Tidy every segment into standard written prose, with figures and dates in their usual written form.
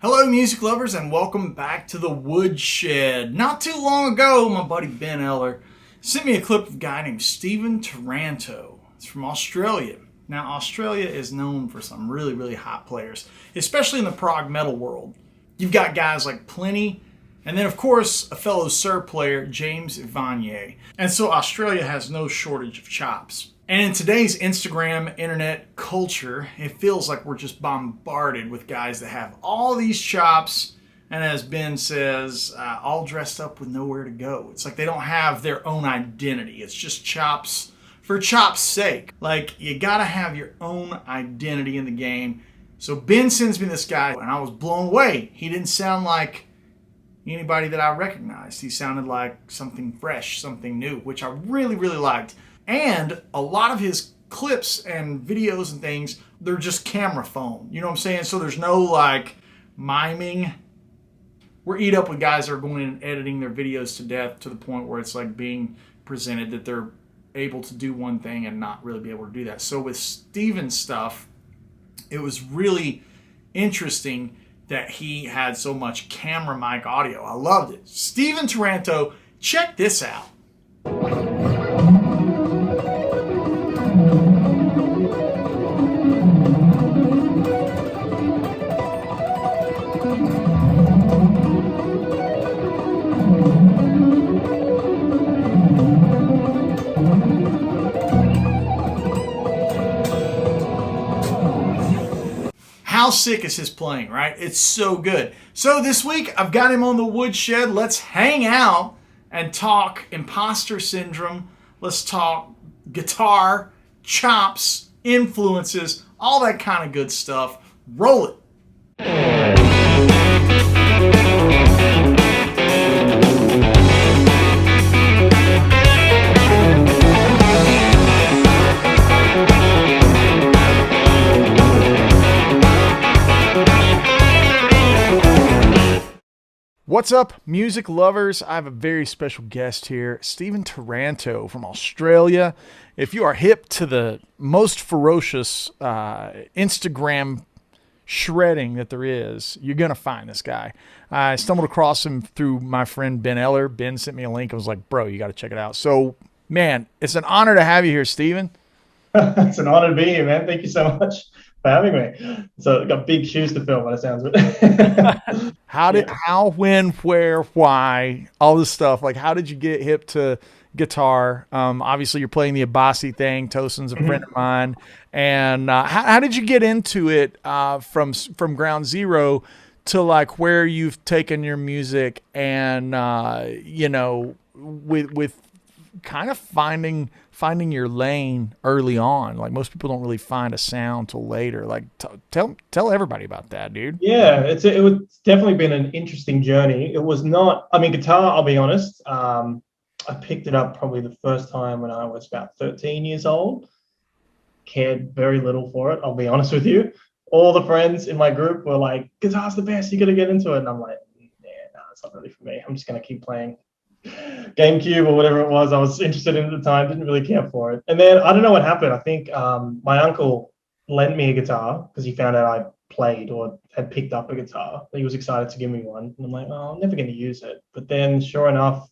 Hello, music lovers, and welcome back to the Woodshed. Not too long ago, my buddy Ben Eller sent me a clip of a guy named Stephen Taranto. It's from Australia. Now, Australia is known for some really, really hot players, especially in the prog metal world. You've got guys like Plenty, and then, of course, a fellow Serb player, James Vanier. And so Australia has no shortage of chops. And in today's Instagram internet culture, it feels like we're just bombarded with guys that have all these chops, and as Ben says, all dressed up with nowhere to go. It's like they don't have their own identity. It's just chops for chops' sake. Like, you gotta have your own identity in the game. So Ben sends me this guy, and I was blown away. He didn't sound like anybody that I recognized. He sounded like something fresh, something new, which I really, really liked. And a lot of his clips and videos and things, they're just camera phone. You know what I'm saying? So there's no like miming. We're eat up with guys that are going in and editing their videos to death to the point where it's like being presented that they're able to do one thing and not really be able to do that. So with Steven's stuff, it was really interesting that he had so much camera mic audio. I loved it. Stephen Taranto, check this out. How sick is his playing, right? It's so good. So this week, I've got him on the Woodshed. Let's hang out and talk Imposter Syndrome. Let's talk guitar, chops, influences, all that kind of good stuff. Roll it. What's up, music lovers? I have a very special guest here, Stephen Taranto from Australia. If you are hip to the most ferocious Instagram shredding that there is, you're going to find this guy. I stumbled across him through my friend Ben Eller. Ben sent me a link and was like, bro, you got to check it out. So, man, it's an honor to have you here, Stephen. It's an honor to be here, man. Thank you so much for having me. So I've got big shoes to fill by the sounds of it. How, when, where, why, all this stuff. Like, how did you get hip to guitar? Obviously, you're playing the Abasi thing. Tosin's a friend of mine. And how did you get into it from ground zero to like where you've taken your music and, with kind of finding your lane early on? Like most people don't really find a sound till later. Like tell everybody about that, dude. Yeah, it was definitely been an interesting journey. It was not, I mean, guitar, I'll be honest. I picked it up probably the first time when I was about 13 years old. Cared very little for it, I'll be honest with you. All the friends in my group were like, guitar's the best, you got to get into it. And I'm like, yeah, no, it's not really for me. I'm just going to keep playing GameCube or whatever it was I was interested in at the time. Didn't really care for it. And then I don't know what happened. I think my uncle lent me a guitar because he found out I played or had picked up a guitar. He was excited to give me one. And I'm like, oh, I'm never going to use it. But then sure enough,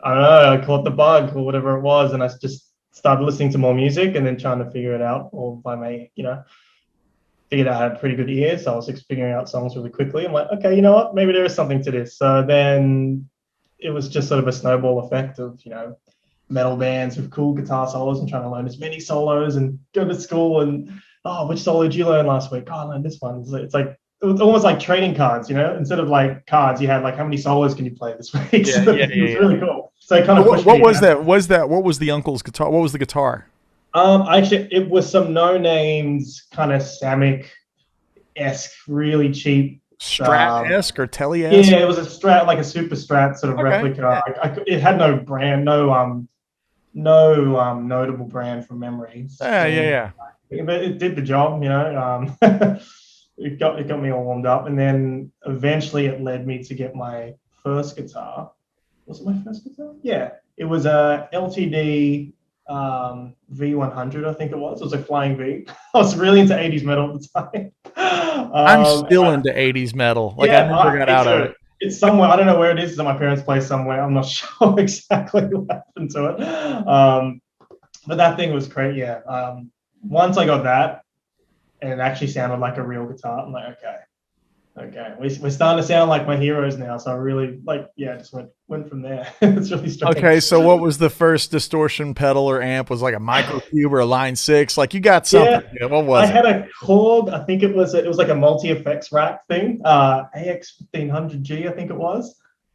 I don't know, I caught the bug or whatever it was. And I just started listening to more music and then trying to figure it out. Or if I may, figured out I had a pretty good ear. So I was figuring out songs really quickly. I'm like, okay, you know what? Maybe there is something to this. So then it was just sort of a snowball effect of, metal bands with cool guitar solos and trying to learn as many solos and go to school and, oh, which solo did you learn last week? Oh, I learned this one. It's like, it was almost like trading cards, instead of like cards, you had like, how many solos can you play this week? Yeah, so yeah, it was really cool. So it kind of what was that? What was the uncle's guitar? What was the guitar? Actually, it was some no names kind of Samick-esque, really cheap. Strat-esque or Tele-esque? Yeah, it was a Strat, like a super Strat sort of replica. Yeah. It had no brand, no notable brand from memory. So, Yeah. But it did the job, It got me all warmed up, and then eventually it led me to get my first guitar. Was it my first guitar? Yeah, it was a LTD V100, I think it was. It was a flying V. I was really into 80s metal at the time. I'm still into 80s metal. Like, yeah, I never got out of it. It's somewhere. I don't know where it is. It's at my parents' place somewhere. I'm not sure exactly what happened to it. But that thing was great. Yeah. Once I got that, and it actually sounded like a real guitar, I'm like, okay, we're starting to sound like my heroes now. So I really just went from there. It's really strange. Okay, so what was the first distortion pedal or amp? Was like a Microcube or a Line 6? Like, you got something. Yeah, what was it? I had a Korg. I think it was like a multi-effects rack thing. AX1500G, I think it was.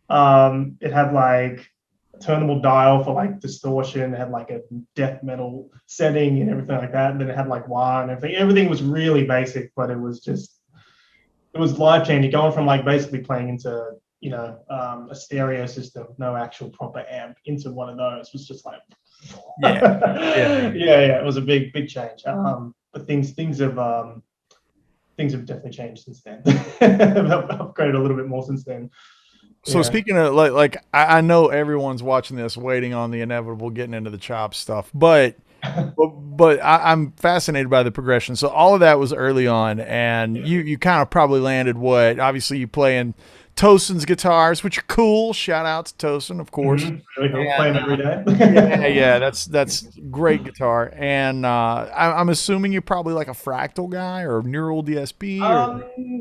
It had like a turnable dial for like distortion. It had like a death metal setting and everything like that. And then it had like wah and everything. Everything was really basic, but it was life-changing, going from like basically playing into a stereo system, no actual proper amp, into one of those was just like yeah. It was a big change. But things have definitely changed since then. I've upgraded a little bit more since then. So speaking of like I know everyone's watching this waiting on the inevitable getting into the chop stuff, but I'm fascinated by the progression. So all of that was early on, and you kind of probably landed what? Obviously, you playing Tosin's guitars, which are cool. Shout out to Tosin, of course. Really cool. Play them every day. yeah, that's great guitar. And I'm assuming you're probably like a fractal guy or neural DSP.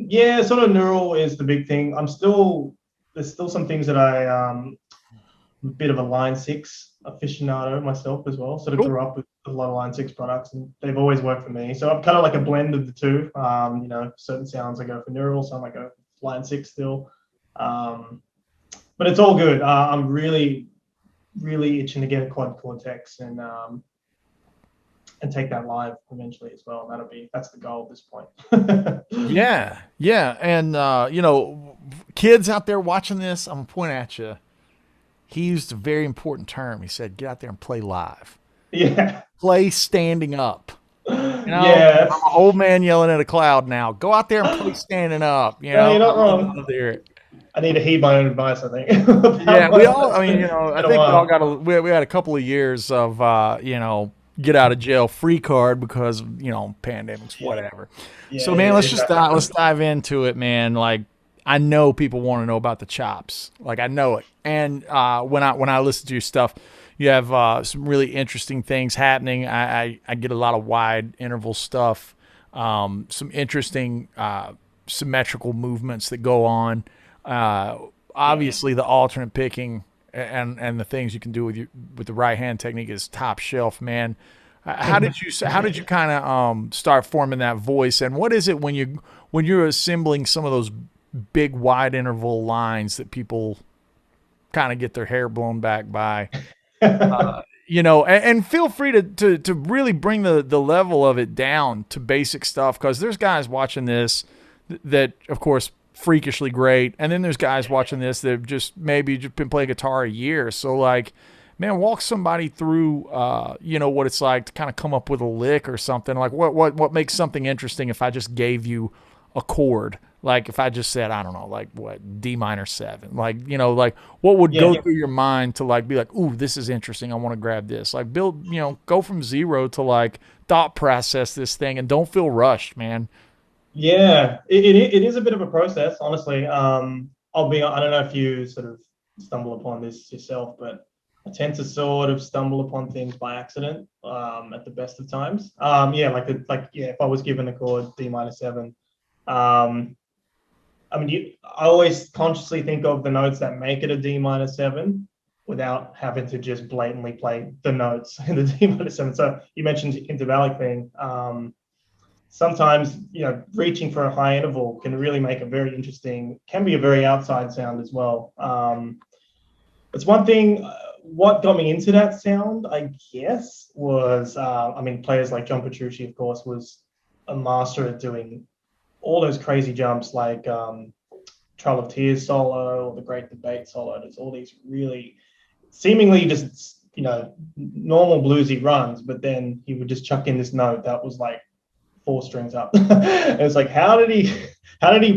Yeah, sort of neural is the big thing. There's still some things that I'm a bit of a Line 6 aficionado myself as well. Sort of grew up with a lot of Line 6 products, and they've always worked for me. So I'm kind of like a blend of the two. Certain sounds I go for neural, some I go for Line 6 still. But it's all good. I'm really, really itching to get a quad Cortex and take that live eventually as well. That's the goal at this point. Yeah. And kids out there watching this, I'm gonna point at you. He used a very important term. He said, "Get out there and play live." Yeah. Play standing up. Yeah. I'm an old man yelling at a cloud now. Go out there and play standing up. No, you're not wrong. I need to heed my own advice, I think. Yeah, we all. I mean, I think we all got we had a couple of years of get out of jail free card because pandemics, whatever. Yeah, so man, let's dive into it, man. Like, I know people want to know about the chops. Like, I know it. And when I listen to your stuff, you have some really interesting things happening. I get a lot of wide interval stuff, some interesting symmetrical movements that go on. Obviously, the alternate picking and the things you can do with the right hand technique is top shelf, man. How did you kind of start forming that voice? And what is it when you're assembling some of those big wide interval lines that people kind of get their hair blown back by? And feel free to really bring the level of it down to basic stuff, because there's guys watching this that, of course, freakishly great, and then there's guys watching this that have just been playing guitar a year. So, like, man, walk somebody through what it's like to kind of come up with a lick or something. Like, what makes something interesting if I just gave you a chord? Like, if I just said, I don't know, like what, D minor 7, like, what would go through your mind to like be like, ooh, this is interesting, I want to grab this. Like, build, go from zero to like thought process this thing, and don't feel rushed, man. Yeah, it is a bit of a process, honestly. I don't know if you sort of stumble upon this yourself, but I tend to sort of stumble upon things by accident at the best of times. If I was given a chord D minor 7, I always consciously think of the notes that make it a D minor 7 without having to just blatantly play the notes in the D minor 7. So you mentioned intervallic thing. Sometimes, reaching for a high interval can really make can be a very outside sound as well. It's one thing. What got me into that sound, I guess, was, players like John Petrucci, of course, was a master at doing all those crazy jumps, like Trail of Tears solo or the Great Debate solo. There's all these really seemingly just, normal bluesy runs, but then he would just chuck in this note that was like 4 strings up. And it's like, how did he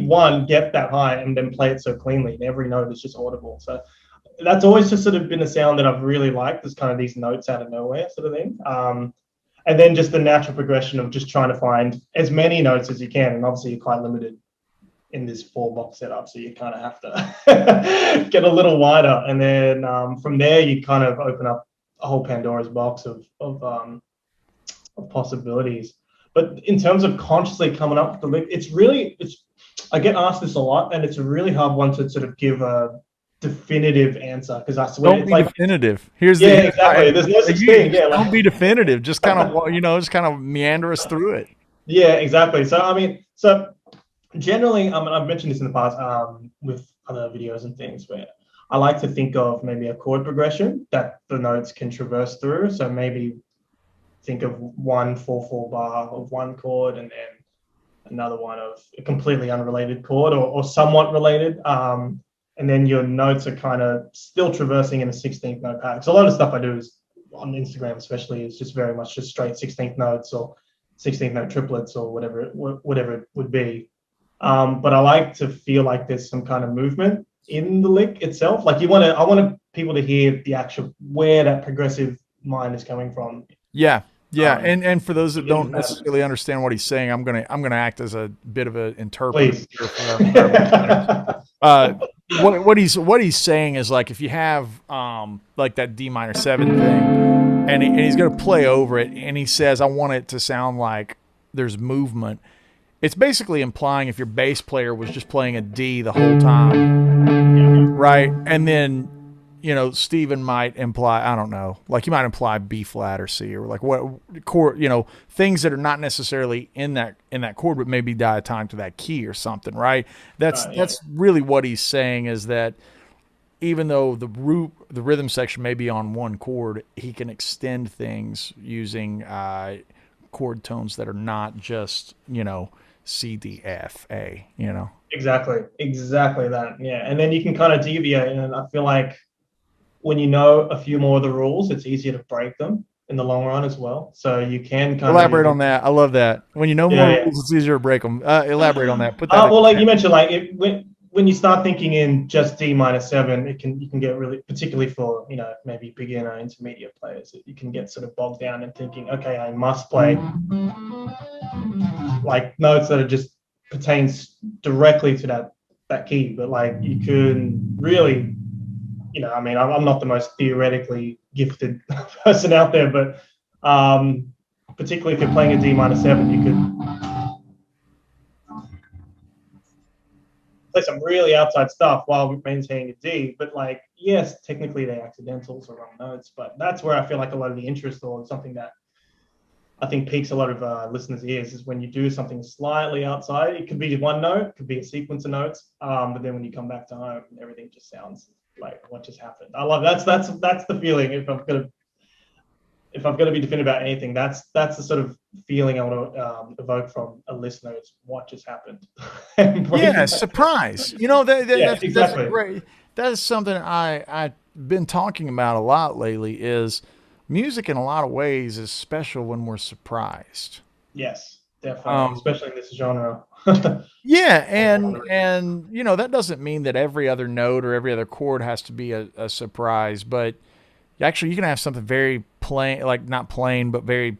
one get that high and then play it so cleanly, and every note is just audible? So that's always just sort of been a sound that I've really liked. There's kind of these notes out of nowhere sort of thing. And then just the natural progression of just trying to find as many notes as you can. And obviously you're quite limited in this 4-box setup, so you kind of have to get a little wider. And then from there, you kind of open up a whole Pandora's box of possibilities. But in terms of consciously coming up with the lick, I get asked this a lot, and it's a really hard one to sort of give a definitive answer, because I swear don't it's be like definitive. Exactly. There's no such thing. Yeah, don't be definitive. Just kind of just kind of meander us through it. Yeah, exactly. So I mean, generally, I've mentioned this in the past with other videos and things, where I like to think of maybe a chord progression that the notes can traverse through. So maybe think of 1 4/4 bar of one chord, and then another one of a completely unrelated chord or somewhat related. And then your notes are kind of still traversing in a 16th note pattern. So a lot of stuff I do is on Instagram, especially, is just very much just straight 16th notes or 16th note triplets or whatever it would be. But I like to feel like there's some kind of movement in the lick itself. Like I want people to hear the actual where that progressive line is coming from. Yeah. Yeah, and for those that don't necessarily understand what he's saying, I'm gonna act as a bit of an interpreter. What he's saying is, like, if you have like that D minor 7 thing, and he's gonna play over it, and he says, I want it to sound like there's movement. It's basically implying if your bass player was just playing a D the whole time, right? And then Stephen might imply, I don't know, like he might imply B flat or C, or like what chord, things that are not necessarily in that chord, but maybe diatonic to that key or something, right? That's really what he's saying, is that even though the rhythm section may be on one chord, he can extend things using chord tones that are not just C, D, F, A. Exactly that. Yeah, and then you can kind of deviate, and I feel like when you know a few more of the rules, it's easier to break them in the long run as well. So you can kind elaborate on that. I love that. When you know more rules, it's easier to break them. Elaborate on that. Put that. Well, like you mentioned, like when you start thinking in just D minor 7, you can get really, particularly for maybe beginner intermediate players, you can get sort of bogged down in thinking, okay, I must play like notes that are just pertains directly to that key, but like you can really. I mean, I'm not the most theoretically gifted person out there, but particularly if you're playing a D minor 7, you could play some really outside stuff while maintaining a D. But like, yes, technically they're accidentals or wrong notes, but that's where I feel like a lot of the interest, or something that I think piques a lot of listeners' ears, is when you do something slightly outside. It could be one note, it could be a sequence of notes, but then when you come back to home, everything just sounds like what just happened. I love that's the feeling. If I'm gonna be definitive about anything, that's the sort of feeling I want to evoke from a listener. It's what just happened. Yeah, surprise. That's exactly. That's great. That is something I've been talking about a lot lately. Is music in a lot of ways is special when we're surprised. Yes, definitely, especially in this genre. Yeah, and that doesn't mean that every other note or every other chord has to be a surprise, but actually you can have something very plain, like not plain, but very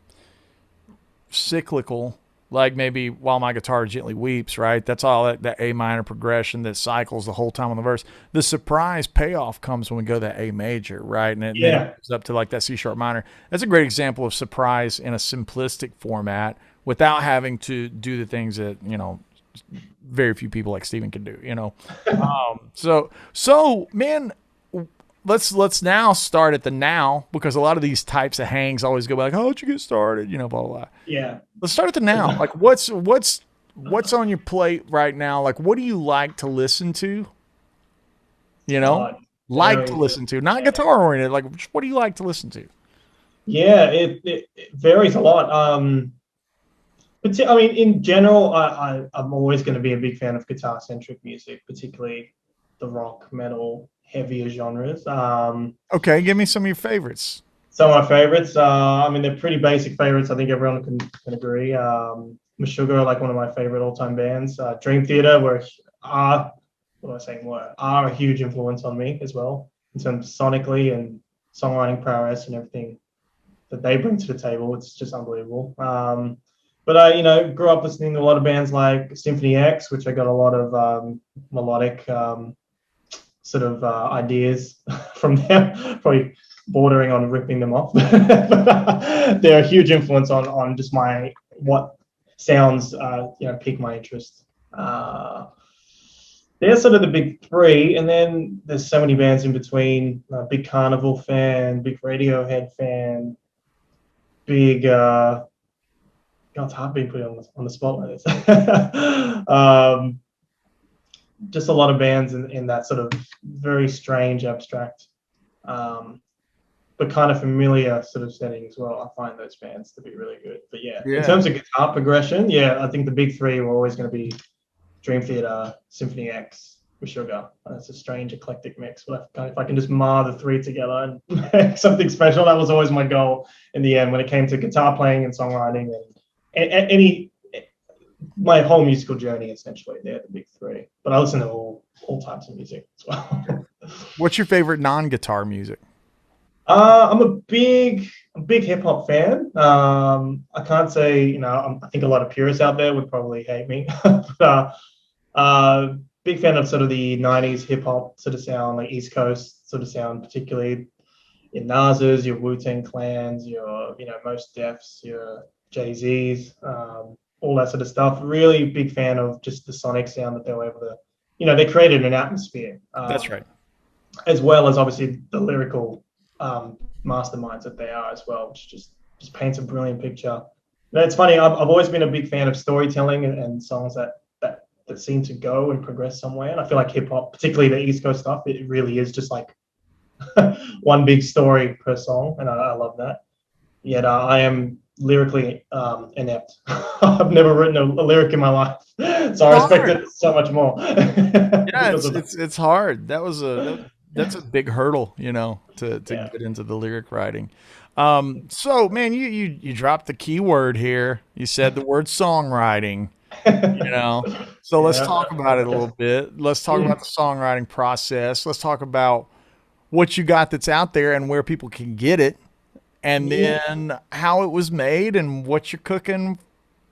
cyclical, like maybe While My Guitar Gently Weeps, right? That's all that A minor progression that cycles the whole time on the verse. The surprise payoff comes when we go to that A major, right? And then it goes up to like that C sharp minor. That's a great example of surprise in a simplistic format without having to do the things that, very few people like Stephen can do, So man, let's now start at the now, because a lot of these types of hangs always go like, how'd you get started? Blah, blah, blah. Yeah. Let's start at the now. Like what's on your plate right now? Like, what do you like to listen to? Listen to, not guitar oriented. Like, what do you like to listen to? Yeah, it varies a lot. But I mean, in general, I'm always going to be a big fan of guitar-centric music, particularly the rock, metal, heavier genres. Okay, give me some of your favorites. Some of my favorites. I mean, they're pretty basic favorites. I think everyone can agree. Meshuggah, like one of my favorite all-time bands. Dream Theater, are a huge influence on me as well. in terms of sonically and songwriting prowess and everything that they bring to the table. It's just unbelievable. But I, grew up listening to a lot of bands like Symphony X, which I got a lot of melodic sort of ideas from them, probably bordering on ripping them off. But they're a huge influence on just what sounds pique my interest. They're sort of the big three, and then there's so many bands in between. Big Carnival fan, big Radiohead fan, big God, it's hard being put on the spot like this. Just a lot of bands in that sort of very strange, abstract, but kind of familiar sort of setting as well. I find those bands to be really good. But yeah, in terms of guitar progression, I think the big three were always going to be Dream Theater, Symphony X, with Sugar. That's a strange eclectic mix. But if I can just mar the three together and make something special, that was always my goal in the end when it came to guitar playing and songwriting and my whole musical journey. Essentially, they're the big three. But I listen to all types of music as well. What's your favorite non-guitar music? I'm a big hip hop fan. I can't say, I think a lot of purists out there would probably hate me. But, big fan of sort of the 90s hip hop sort of sound, like East Coast sort of sound, particularly your Nas's, your Wu-Tang Clans, your, Mos Def's, your Jay-Z's, all that sort of stuff. Really big fan of just the sonic sound that they were able to, they created an atmosphere. That's right. As well as obviously the lyrical masterminds that they are as well, which just paints a brilliant picture. It's funny, I've always been a big fan of storytelling and songs that seem to go and progress somewhere. And I feel like hip hop, particularly the East Coast stuff, it really is just like one big story per song, and I love that. Yet I am lyrically inept. I've never written a lyric in my life, so I respect it so much more. Yeah, it's hard. That's a big hurdle, to get into the lyric writing. So man, you dropped the key word here. You said the word songwriting. So let's talk about it a little bit. Let's talk about the songwriting process. Let's talk about what you got that's out there and where people can get it, and then how it was made and what you're cooking.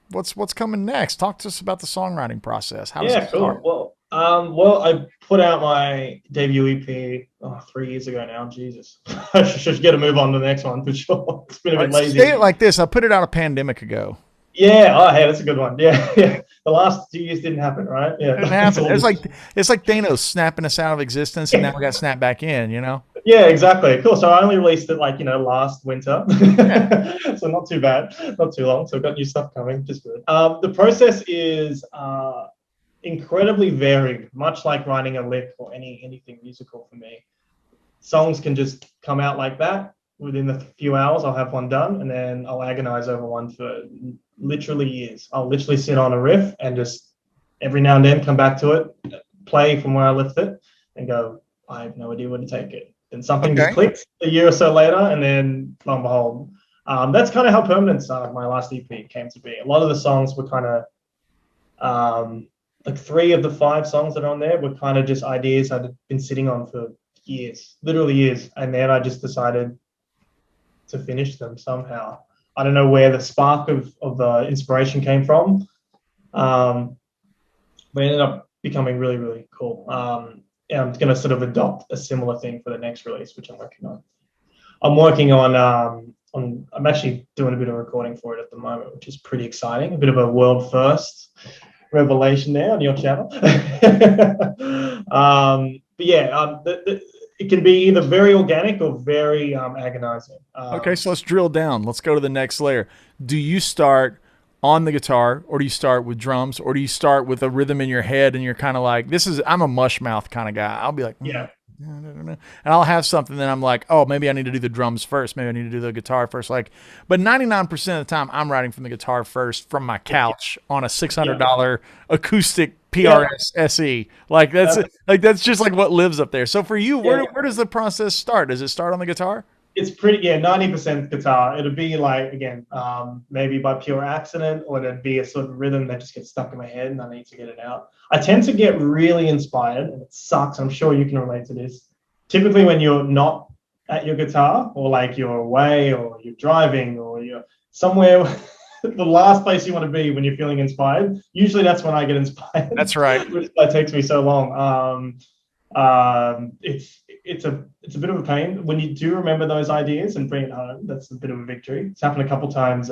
What's coming next? Talk to us about the songwriting process. How does it start? Well, I put out my debut EP 3 years ago now. Jesus, I should get a move on to the next one for sure. It's been a bit lazy. Say it like this: I put it out a pandemic ago. Yeah. Oh, hey, that's a good one. Yeah. The last 2 years didn't happen, right? Yeah, it didn't happen. It's like Thanos snapping us out of existence, and now we got snapped back in. Yeah, exactly. Cool. So I only released it last winter, so not too bad, not too long. So I've got new stuff coming, just good. The process is incredibly varied, much like writing a lick or anything musical for me. Songs can just come out like that. Within a few hours, I'll have one done, and then I'll agonize over one for literally years. I'll literally sit on a riff and just every now and then come back to it, play from where I left it, and go, I have no idea where to take it. Then something just clicks a year or so later, and then lo and behold. That's kind of how Permanence, my last EP, came to be. A lot of the songs were kind of, like 3 of the 5 songs that are on there were kind of just ideas I'd been sitting on for years, literally years. And then I just decided to finish them somehow. I don't know where the spark of the inspiration came from. But it ended up becoming really, really cool. And I'm going to sort of adopt a similar thing for the next release, which I'm working on. I'm actually doing a bit of recording for it at the moment, which is pretty exciting. A bit of a world first revelation there on your channel. But yeah, it can be either very organic or very agonizing. Okay, so let's drill down. Let's go to the next layer. Do you start on the guitar, or do you start with drums, or do you start with a rhythm in your head and you're kind of like, I'm a mush mouth kind of guy. I'll be like, and I'll have something that I'm like, oh, maybe I need to do the drums first. Maybe I need to do the guitar first. But 99% of the time I'm writing from the guitar first from my couch on a $600 acoustic PRS SE. That's just like what lives up there. So for you, where does the process start? Does it start on the guitar? It's pretty, 90% guitar. It'll be like, again, maybe by pure accident, or it'd be a sort of rhythm that just gets stuck in my head and I need to get it out. I tend to get really inspired, and it sucks. I'm sure you can relate to this. typically when you're not at your guitar, or like you're away, or you're driving, or you're somewhere, the last place you want to be when you're feeling inspired. Usually that's when I get inspired. That's right. Which takes me so long. It's a bit of a pain when you do remember those ideas and bring it home. That's a bit of a victory. It's happened a couple times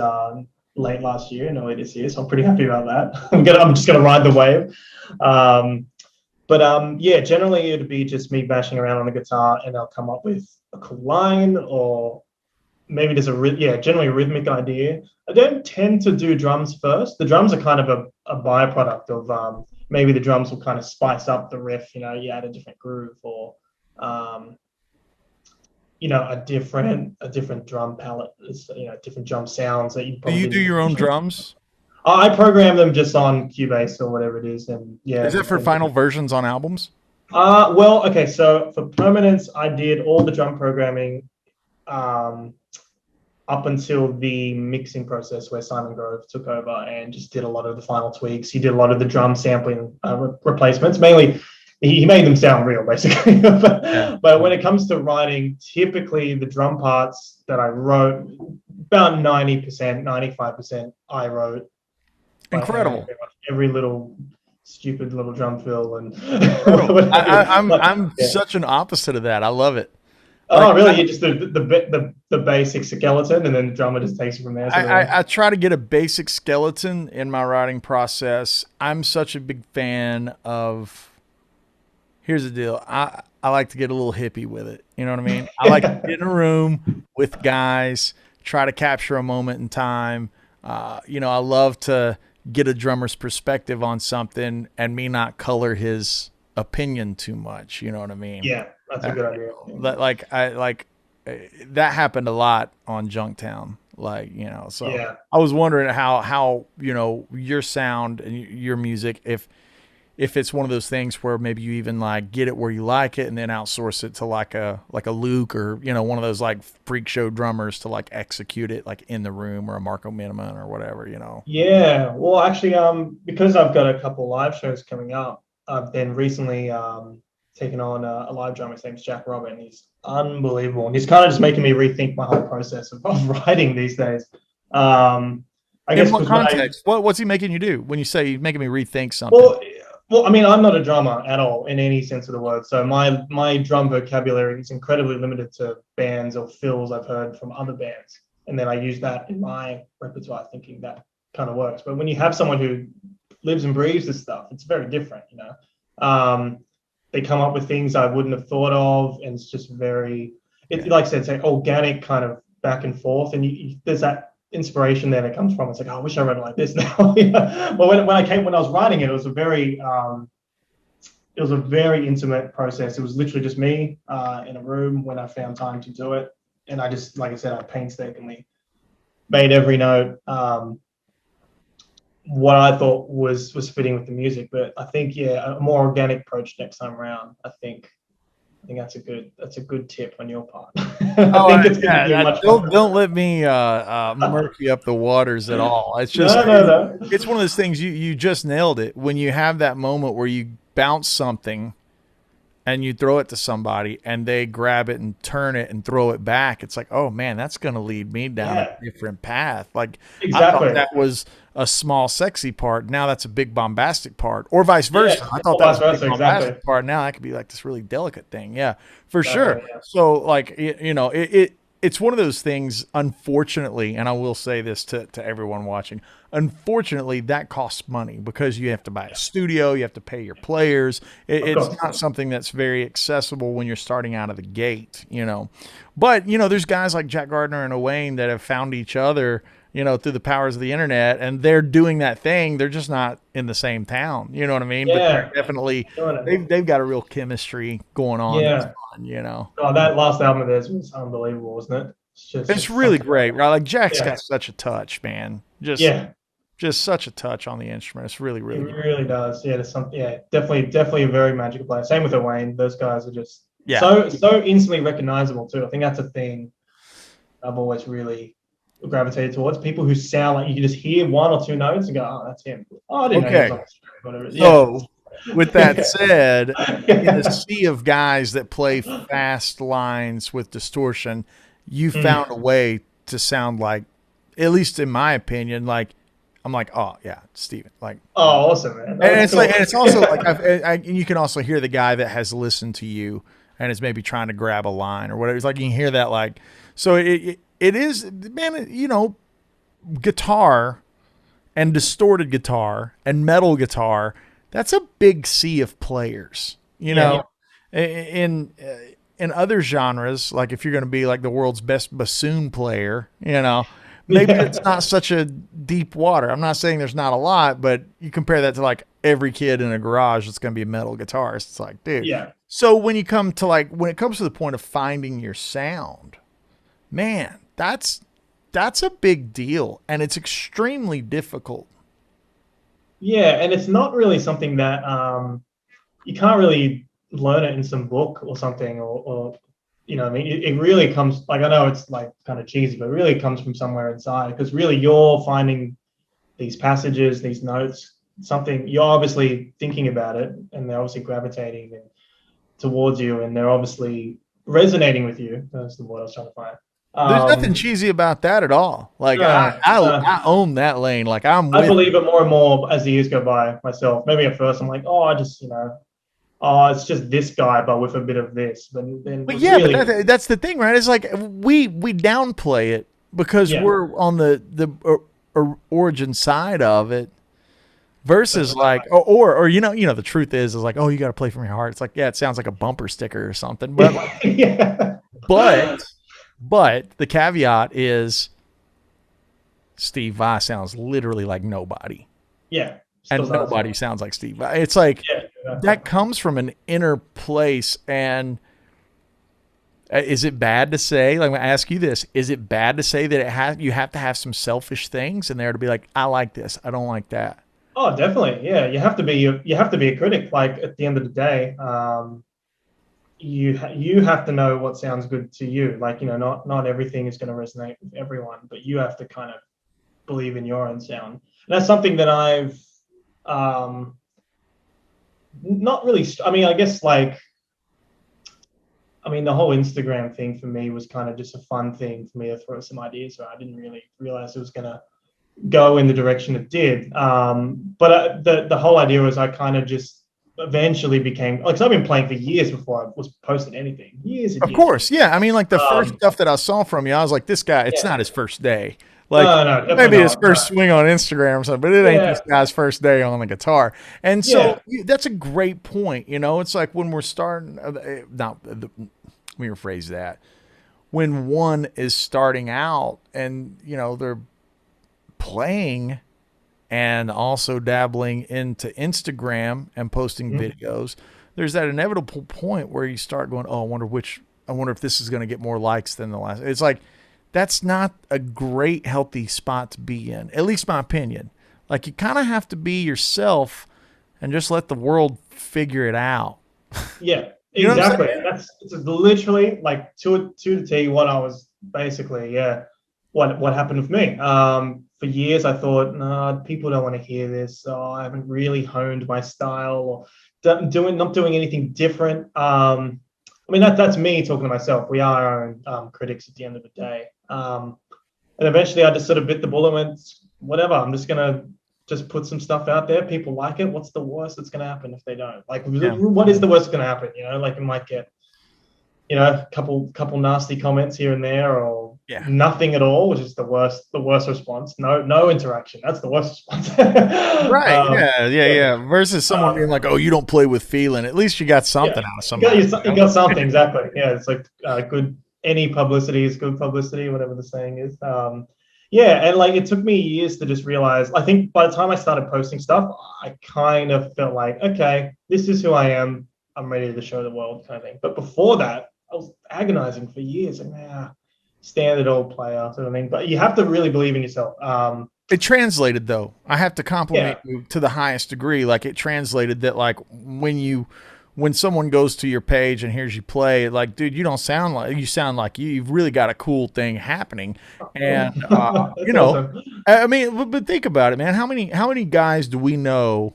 late last year and early this year, so I'm pretty happy about that. I'm just gonna ride the wave. Yeah, generally it'd be just me bashing around on the guitar, and I'll come up with a cool line, or maybe there's generally a rhythmic idea. I don't tend to do drums first. The drums are kind of a byproduct of maybe the drums will kind of spice up the riff. You add a different groove, or a different drum palette, different drum sounds that you probably do. You do your own drums? I program them just on Cubase or whatever it is, and yeah. Is it for final versions on albums? Well, okay. So for Permanence, I did all the drum programming up until the mixing process, where Simon Grove took over and just did a lot of the final tweaks. He did a lot of the drum sampling replacements. Mainly, he made them sound real, basically. But when it comes to writing, typically the drum parts that I wrote, about 90%, 95%, I wrote. Incredible. Every little stupid little drum fill and. I'm such an opposite of that. I love it. Oh, really? You just the basic skeleton, and then the drummer just takes it from there. I try to get a basic skeleton in my writing process. I'm such a big fan of. Here's the deal. I like to get a little hippie with it. You know what I mean? I like to get in a room with guys, try to capture a moment in time. I love to get a drummer's perspective on something and me not color his opinion too much. You know what I mean? Yeah, that's a good idea. That happened a lot on Junktown. So yeah. I was wondering how your sound and your music, if it's one of those things where maybe you even get it where you like it and then outsource it to like a Luke or one of those freak show drummers to execute it in the room, or a Marco Miniman or whatever. Yeah, well, actually, because I've got a couple live shows coming up, I've then recently taken on a live drummer. His name's Jack Robin. He's unbelievable, and he's kind of just making me rethink my whole process of writing these days. I guess in what context? What's he making you do when you say making me rethink something? Well, I mean, I'm not a drummer at all in any sense of the word. So my drum vocabulary is incredibly limited to bands or fills I've heard from other bands. And then I use that in my repertoire, thinking that kind of works. But when you have someone who lives and breathes this stuff, it's very different, They come up with things I wouldn't have thought of, and it's just like I said, it's organic kind of back and forth. And there's that inspiration there that comes from. It's I wish I wrote it like this now. But when I was writing it, it was a very intimate process. It was literally just me in a room when I found time to do it, and I just, like I said, I painstakingly made every note what I thought was fitting with the music. But I think a more organic approach next time around. I think that's a good tip on your part. Don't let me murky up the waters at all. It's just no. It's one of those things you just nailed it. When you have that moment where you bounce something and you throw it to somebody and they grab it and turn it and throw it back, it's oh man, that's going to lead me down a different path. Exactly. I thought that was a small sexy part, now that's a big bombastic part, or vice versa. I thought that was a big bombastic part, now that could be this really delicate thing. For sure. So it's one of those things, unfortunately, and I will say this to everyone watching, unfortunately that costs money, because you have to buy a studio, you have to pay your players. It's not something that's very accessible when you're starting out of the gate, but there's guys like Jack Gardner and Owain that have found each other through the powers of the internet, and they're doing that thing. They're just not in the same town. You know what I mean? Yeah. But they're definitely, they've got a real chemistry going on. Yeah. Fun, Oh, that last album of theirs was unbelievable, wasn't it? It's really great, right? Jack's got such a touch, man. Just such a touch on the instrument. It's really, really good. It really does. Yeah, there's definitely a very magical player. Same with Owain. Those guys are just so instantly recognizable too. I think that's a thing I've always really gravitated towards, people who sound like you can just hear one or two notes and go, oh, that's him. Oh, I didn't know he was on the street, whatever. with that said, in a sea of guys that play fast lines with distortion, you found a way to sound like, at least in my opinion, like I'm like, oh yeah, Stephen, like, Oh, awesome, man. and it's like, and it's also like, you can also hear the guy that has listened to you and is maybe trying to grab a line or whatever. It's like you can hear that, like, so it is, man. You know, guitar and distorted guitar and metal guitar. That's a big sea of players. You know, in other genres, like if you're going to be like the world's best bassoon player, you know. Maybe it's not such a deep water. I'm not saying there's not a lot, but you compare that to like every kid in a garage that's going to be a metal guitarist. It's like, dude. Yeah. So when you come to like, when it comes to the point of finding your sound, man, that's a big deal, and it's extremely difficult. Yeah, and it's not really something that you can't really learn it in some book or something, or you know, I mean, it really comes, like, I know it's like kind of cheesy, but it really comes from somewhere inside, because really you're finding these passages, these notes, something, you're obviously thinking about it, and they're obviously gravitating towards you, and they're obviously resonating with you. That's the word I was trying to find. There's nothing cheesy about that at all. Like I own that lane. Like I believe it more and more as the years go by myself. Maybe at first I'm like, oh, I just, you know, oh, it's just this guy, but with a bit of this. But yeah, really... but that's the thing, right? It's like we downplay it because we're on the origin side of it, versus like, or you know, the truth is like, oh, you got to play from your heart. It's like, yeah, it sounds like a bumper sticker or something, but but the caveat is Steve Vai sounds literally like nobody. Yeah. And nobody sounds like Steve Vai. It's like, that comes from an inner place. And is it bad to say, like, I'm going to ask you this, is it bad to say that you have to have some selfish things in there to be like, I like this, I don't like that? Oh, definitely. Yeah. You have to be a critic. Like, at the end of the day, you have to know what sounds good to you. Like, you know, not everything is going to resonate with everyone, but you have to kind of believe in your own sound. And that's something that I've not really, I mean, I guess, like, I mean, the whole Instagram thing for me was kind of just a fun thing for me to throw some ideas around. I didn't really realize it was going to go in the direction it did. But the whole idea was I kind of just eventually became, like, I've been playing for years before I was posting anything. Years. Of course, yeah. I mean, like, the first stuff that I saw from you, I was like, this guy, it's not his first day. Like, no, maybe his first swing on Instagram or something, but it ain't this guy's first day on the guitar. And so that's a great point. You know, it's like when we're starting, let me rephrase that. When one is starting out and, you know, they're playing and also dabbling into Instagram and posting videos, there's that inevitable point where you start going, oh, I wonder if this is going to get more likes than the last. It's like, that's not a great, healthy spot to be in, at least my opinion. Like, you kind of have to be yourself and just let the world figure it out. Yeah, exactly. It's literally like to the T what I was basically, what happened with me. For years, I thought, no, people don't want to hear this. Oh, I haven't really honed my style, or not doing anything different. I mean, that's me talking to myself. We are our own critics at the end of the day. And eventually I just sort of bit the bullet and went, whatever, I'm just going to just put some stuff out there. People like it. What's the worst that's going to happen if they don't? Like, what is the worst that's going to happen? You know, like, it might get, you know, a couple nasty comments here and there, or nothing at all, which is the worst response. No interaction. That's the worst response. Right. Yeah. Versus someone being like, oh, you don't play with feeling. At least you got something out of somebody. You got something, exactly. Yeah, it's like good. Any publicity is good publicity, whatever the saying is. And like, it took me years to just realize, I think by the time I started posting stuff, I kind of felt like, okay, this is who I am. I'm ready to show the world, kind of thing. But before that, I was agonizing for years. Like, standard old player sort of thing. But you have to really believe in yourself. It translated, though. I have to compliment you to the highest degree. Like, it translated that, like, when someone goes to your page and hears you play, like, dude, you sound like you've really got a cool thing happening. And, you know, awesome. I mean, but think about it, man. How many guys do we know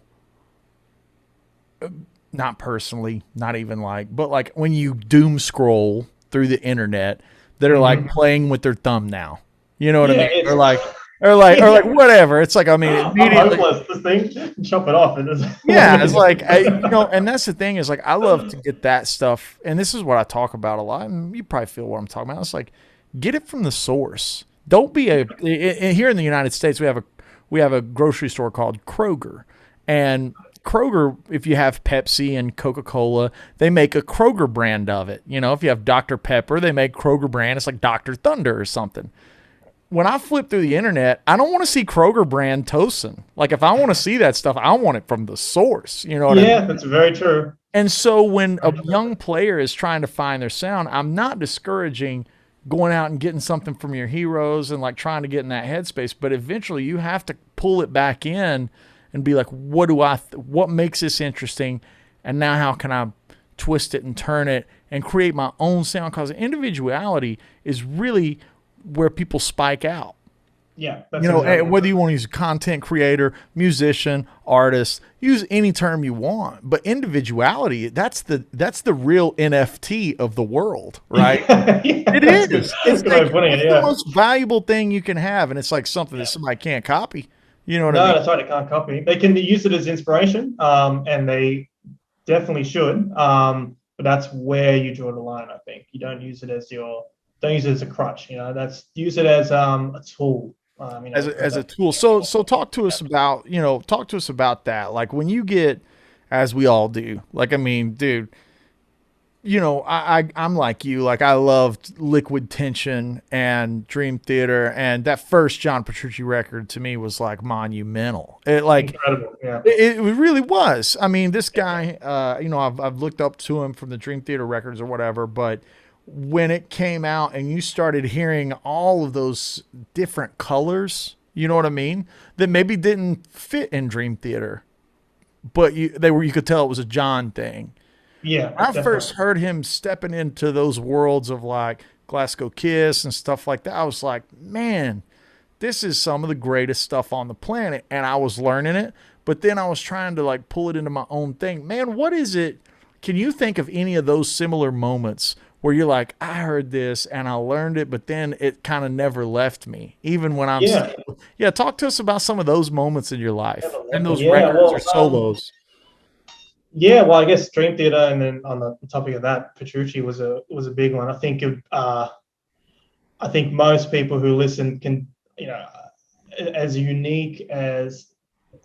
not personally, not even like, but like when you doom scroll through the internet that are like playing with their thumb now. You know what I mean? Or like, or like whatever. It's like, I mean, immediately. I'm hopeless. This thing, chop it off. Yeah, it's like, and that's the thing is like, I love to get that stuff. And this is what I talk about a lot. And you probably feel what I'm talking about. It's like, get it from the source. Don't be here in the United States, we have a grocery store called Kroger. And Kroger, if you have Pepsi and Coca-Cola, they make a Kroger brand of it. You know, if you have Dr. Pepper, they make Kroger brand. It's like Dr. Thunder or something. When I flip through the internet, I don't want to see Kroger brand Tosin. Like, if I want to see that stuff, I want it from the source. You know what I mean? Yeah, that's very true. And so when a young player is trying to find their sound, I'm not discouraging going out and getting something from your heroes and like trying to get in that headspace. But eventually you have to pull it back in and be like, what makes this interesting? And now how can I twist it and turn it and create my own sound? Because individuality is really where people spike out. Yeah. That's whether you want to use a content creator, musician, artist, use any term you want. But individuality, that's the real NFT of the world, right? Yeah, it is. It's like, the most valuable thing you can have. And it's like something that somebody can't copy. You know what I mean? No, that's right. They can't copy. They can use it as inspiration, and they definitely should. But that's where you draw the line. I think you don't use it as a crutch. You know, use it as a tool. As a tool. So talk to us about that. Like when you get, as we all do. Like, I mean, dude. You know, I'm like you. Like, I loved Liquid Tension and Dream Theater, and that first John Petrucci record to me was like monumental. It like incredible, yeah. It really was. I mean, this guy, I've looked up to him from the Dream Theater records or whatever, but when it came out and you started hearing all of those different colors, you know what I mean, that maybe didn't fit in Dream Theater, but you could tell it was a John thing. Yeah, I first heard him stepping into those worlds of like Glasgow Kiss and stuff like that. I was like, man, this is some of the greatest stuff on the planet. And I was learning it, but then I was trying to like pull it into my own thing. Man, what is it? Can you think of any of those similar moments where you're like, I heard this and I learned it, but then it kind of never left me, even when I'm talk to us about some of those moments in your life and those records or solos. Yeah, well, I guess Dream Theater, and then on the topic of that, Petrucci was a big one. I think most people who listen can, as unique as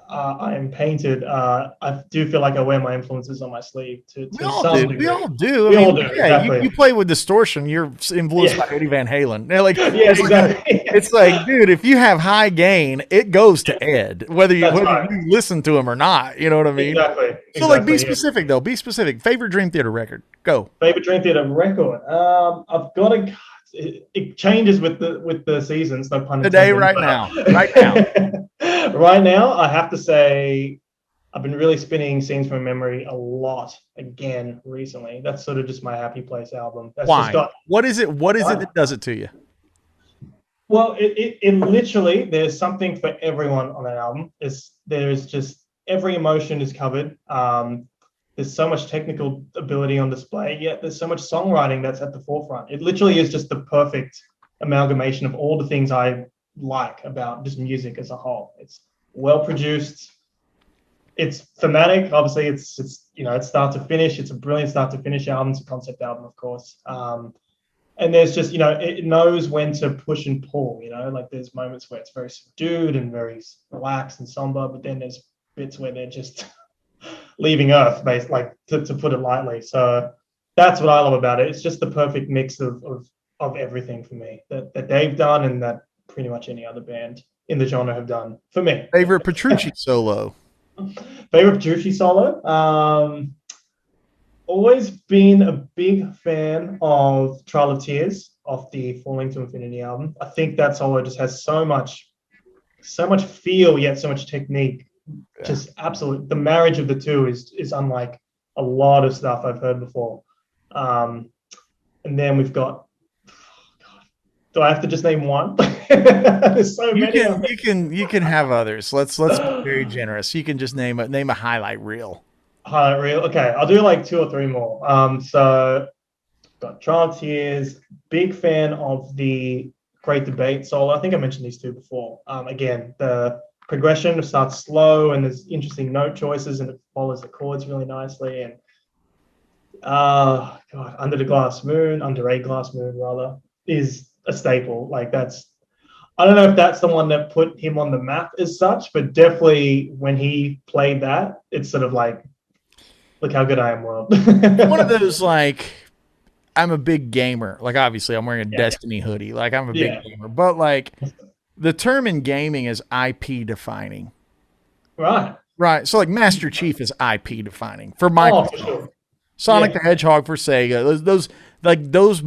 I am painted, I do feel like I wear my influences on my sleeve to some degree. We all do. We all do. Yeah, exactly. you play with distortion. You're influenced by Eddie Van Halen. Like, exactly. It's like, dude, if you have high gain, it goes to Ed, whether you listen to him or not. You know what I mean? Exactly. So, like, be specific though. Be specific. Favorite Dream Theater record? Go. Favorite Dream Theater record? I've got to. It changes with the seasons. No pun intended. Today, right now. Right now, I have to say, I've been really spinning Scenes from Memory a lot again recently. That's sort of just my happy place album. Why? What is it that does it to you? Well, it literally, there's something for everyone on that album. There's just every emotion is covered. There's so much technical ability on display, yet there's so much songwriting that's at the forefront. It literally is just the perfect amalgamation of all the things I like about just music as a whole. It's well produced. It's thematic. Obviously, it's it's start to finish. It's a brilliant start to finish album. It's a concept album, of course. And there's just, it knows when to push and pull, like there's moments where it's very subdued and very relaxed and somber, but then there's bits where they're just leaving Earth, like to put it lightly. So that's what I love about it. It's just the perfect mix of everything for me that they've done and that pretty much any other band in the genre have done for me. Favorite Petrucci solo? Favorite Petrucci solo? Always been a big fan of Trail of Tears off the Falling to Infinity album. I think that solo just has so much feel, yet so much technique. Yeah. Just absolute. The marriage of the two is unlike a lot of stuff I've heard before. And then we've got. Do I have to just name one? There's so many. You can have others. Let's be very generous. You can just name a highlight reel. Highlight reel. Okay, I'll do like 2 or 3 more. So got Trial Tears. Big fan of the Great Debate solo. I think I mentioned these two before. Again, the progression starts slow and there's interesting note choices and it follows the chords really nicely. And God, Under a Glass Moon rather, is a staple. Like that's, I don't know if that's the one that put him on the map as such, but definitely when he played that, it's sort of like, look how good I am, world. One of those, like, I'm a big gamer. Like, obviously, I'm wearing a Destiny hoodie. Like, I'm a big gamer. But, like, the term in gaming is IP defining. Right. Right. So, like, Master Chief is IP defining for Microsoft. For sure. Sonic the Hedgehog for Sega. Those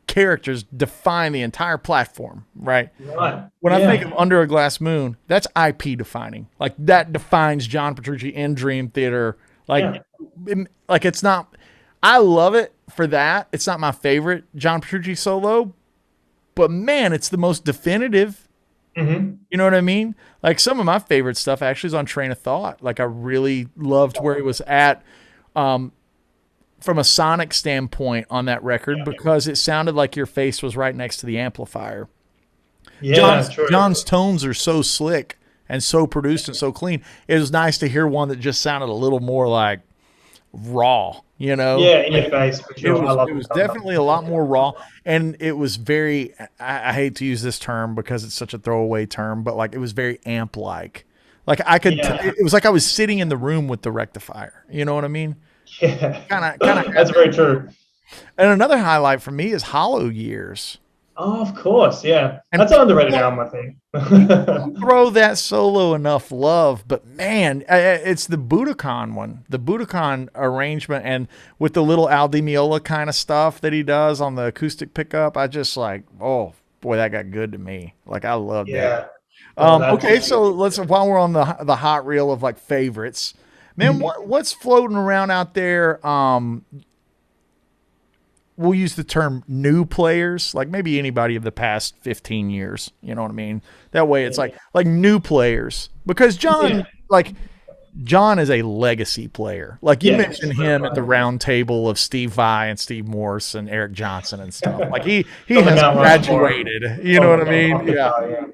characters define the entire platform, right? Right. When I think of Under a Glass Moon, that's IP defining. Like, that defines John Petrucci in Dream Theater. Like, it's not. I love it for that. It's not my favorite John Petrucci solo, but man, it's the most definitive. Mm-hmm. You know what I mean? Like, some of my favorite stuff actually is on Train of Thought. Like, I really loved where he was at from a sonic standpoint on that record because it sounded like your face was right next to the amplifier. Yeah, John's tones are so slick and so produced and so clean. It was nice to hear one that just sounded a little more like raw, you know? Yeah, in your face, for sure. It was definitely a lot more raw, and it was very, I hate to use this term because it's such a throwaway term, but like it was very amp-like. Like I could, it was like I was sitting in the room with the rectifier. You know what I mean? Yeah. Kind of. That's very true. And another highlight for me is Hollow Years. Oh, of course, yeah. And that's an underrated album, I think. Throw that solo enough love, but man, it's the Budokan one, the Budokan arrangement, and with the little Al Di Meola kind of stuff that he does on the acoustic pickup. I just like, oh boy, that got good to me. Like I love that. Okay, so let's while we're on the hot reel of like favorites, man, what's floating around out there? We'll use the term new players, like maybe anybody of the past 15 years. You know what I mean? That way it's like new players, because John is a legacy player. Like you mentioned him at the round table of Steve Vai and Steve Morse and Eric Johnson and stuff. Like he has graduated. You know what I mean? Yeah.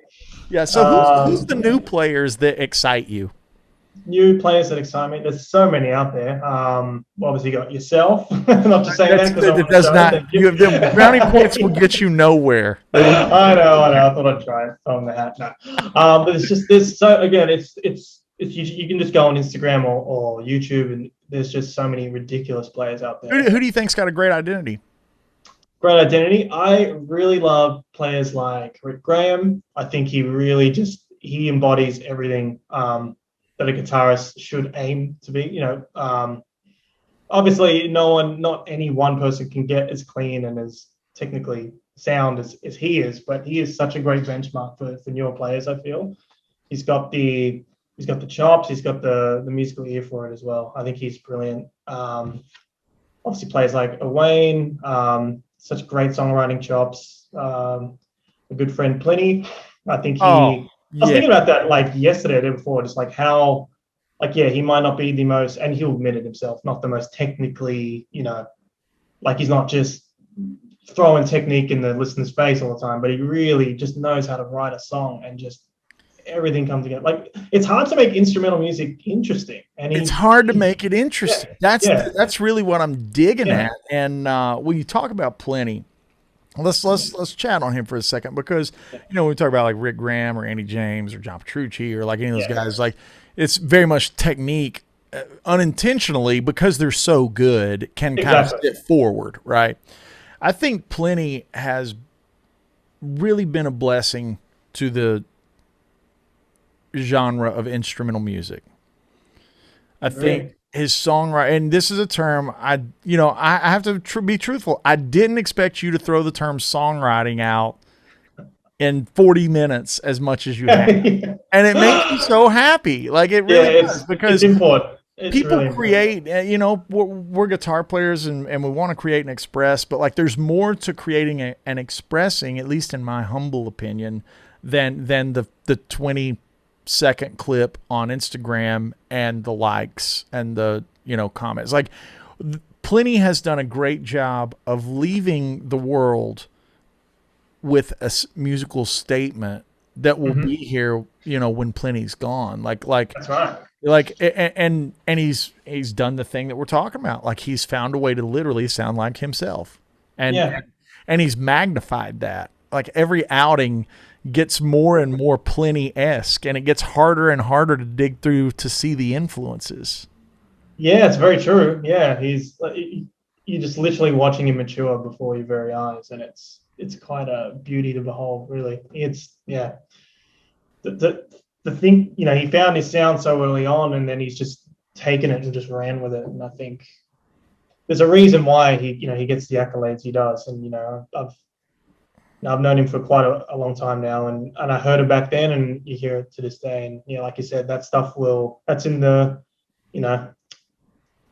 Yeah. So who's the new players that excite you? New players that excite me. There's so many out there. Obviously, you got yourself. Not to say that because it does not. You have the brownie points will get you nowhere. I know. I thought I'd try it from the hat. No, but it's just this. So again, it's you can just go on Instagram or YouTube, and there's just so many ridiculous players out there. Who do you think's got a great identity? Great identity. I really love players like Rick Graham. I think he really he embodies everything that a guitarist should aim to be. You know, obviously not any one person can get as clean and as technically sound as he is, but he is such a great benchmark for newer players, I feel. He's got the chops, he's got the musical ear for it as well. I think he's brilliant. Obviously players like Wayne, such great songwriting chops. A good friend Plenty. I think I was thinking about that like yesterday or the day before, just like how, like, he might not be the most, and he'll admit it himself, not the most technically, like he's not just throwing technique in the listener's face all the time, but he really just knows how to write a song and just everything comes together. Like it's hard to make instrumental music interesting, and it's hard to make it interesting. That's really what I'm digging at. And when you talk about Plenty, let's chat on him for a second, because when we talk about like Rick Graham or Andy James or John Petrucci or like any of those guys, like it's very much technique, unintentionally, because they're so good, can kind of step forward, right? I think Plenty has really been a blessing to the genre of instrumental music. I think his songwriting, and this is a term I have to be truthful. I didn't expect you to throw the term songwriting out in 40 minutes as much as you have. And it makes me so happy. Like it really does, because it's important. People really create, we're guitar players and we want to create and express, but like there's more to creating and expressing, at least in my humble opinion, than the 20-second clip on Instagram and the likes and the comments. Like Plenty has done a great job of leaving the world with a musical statement that will be here, when Plenty's gone. Like That's right. Like, and he's done the thing that we're talking about. Like he's found a way to literally sound like himself, and he's magnified that. Like every outing gets more and more Plenty-esque, and it gets harder and harder to dig through to see the influences. Yeah, it's very true. Yeah, you're just literally watching him mature before your very eyes, and it's quite a beauty to behold. Really, the thing, he found his sound so early on, and then he's just taken it and just ran with it. And I think there's a reason why he gets the accolades he does. And I've known him for quite a long time now, and I heard it back then, and you hear it to this day. And like you said, that stuff